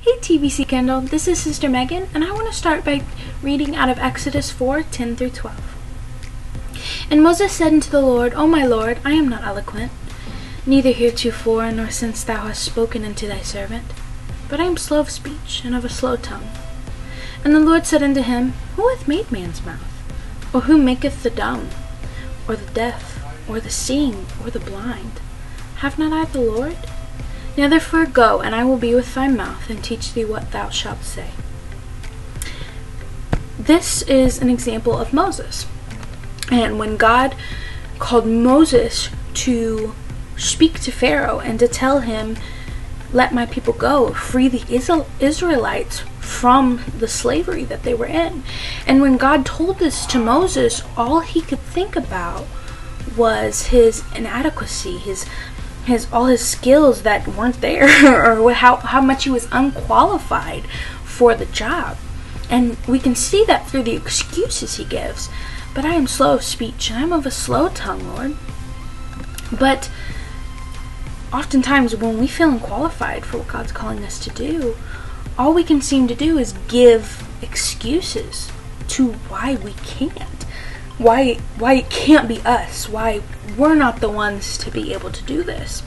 Hey TBC Kindle, this is Sister Megan, and I want to start by reading out of Exodus 4:10 through 12. And Moses said unto the Lord, O my Lord, I am not eloquent, neither heretofore nor since thou hast spoken unto thy servant, but I am slow of speech and of a slow tongue. And the Lord said unto him, Who hath made man's mouth? Or who maketh the dumb, or the deaf, or the seeing, or the blind? Have not I the Lord? Now therefore go, and I will be with thy mouth, and teach thee what thou shalt say. This is an example of Moses. And when God called Moses to speak to Pharaoh and to tell him, let my people go, free the Israelites from the slavery that they were in. And when God told this to Moses, all he could think about was his inadequacy, all his skills that weren't there, or how much he was unqualified for the job. And we can see that through the excuses he gives. But I am slow of speech, and I am of a slow tongue, Lord. But oftentimes when we feel unqualified for what God's calling us to do, all we can seem to do is give excuses to why we can't. Why it can't be us, why we're not the ones to be able to do this.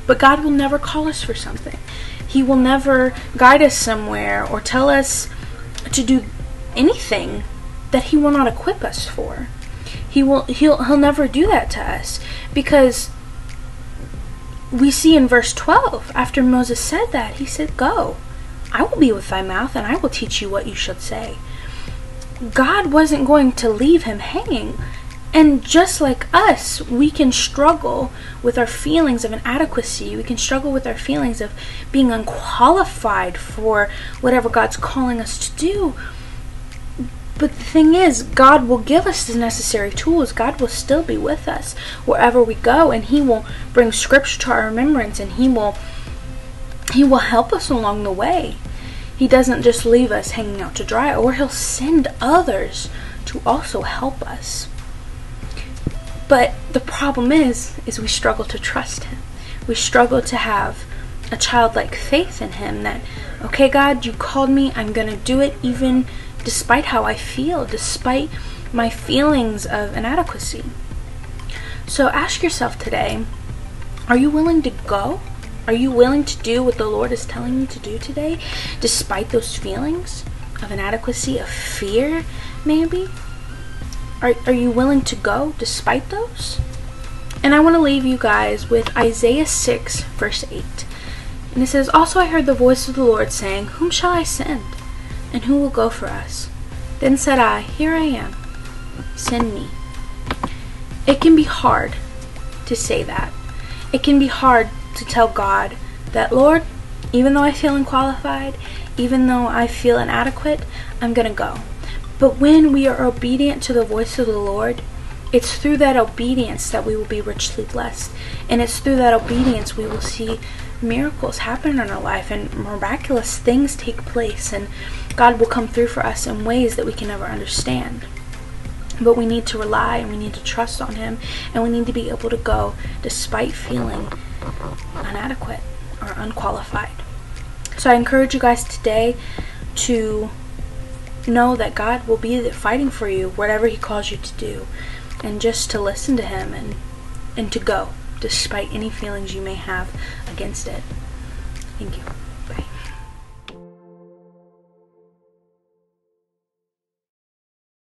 But God will never call us for something. He will never guide us somewhere or tell us to do anything that he will not equip us for. He'll never do that to us, because we see in verse 12, after Moses said that, he said, Go, I will be with thy mouth, and I will teach you what you should say. God wasn't going to leave him hanging. And just like us, we can struggle with our feelings of inadequacy. We can struggle with our feelings of being unqualified for whatever God's calling us to do. But the thing is, God will give us the necessary tools. God will still be with us wherever we go, and he will bring scripture to our remembrance, and he will help us along the way. He doesn't just leave us hanging out to dry, or he'll send others to also help us. But the problem is we struggle to trust him. We struggle to have a childlike faith in him that, okay, God, you called me, I'm going to do it even despite how I feel, despite my feelings of inadequacy. So ask yourself today, are you willing to go? Are you willing to do what the Lord is telling you to do today, despite those feelings of inadequacy, of fear, maybe? Are you willing to go despite those? And I want to leave you guys with Isaiah 6, verse 8. And it says, Also I heard the voice of the Lord saying, Whom shall I send? And who will go for us? Then said I, Here I am. Send me. It can be hard to say that. It can be hard to tell God that, Lord, even though I feel unqualified, even though I feel inadequate, I'm going to go. But when we are obedient to the voice of the Lord, it's through that obedience that we will be richly blessed. And it's through that obedience we will see miracles happen in our life, and miraculous things take place, and God will come through for us in ways that we can never understand. But we need to rely, and we need to trust on him, and we need to be able to go despite feeling inadequate or unqualified. So I encourage you guys today to know that God will be there fighting for you whatever he calls you to do, and just to listen to him and to go despite any feelings you may have against it. Thank you.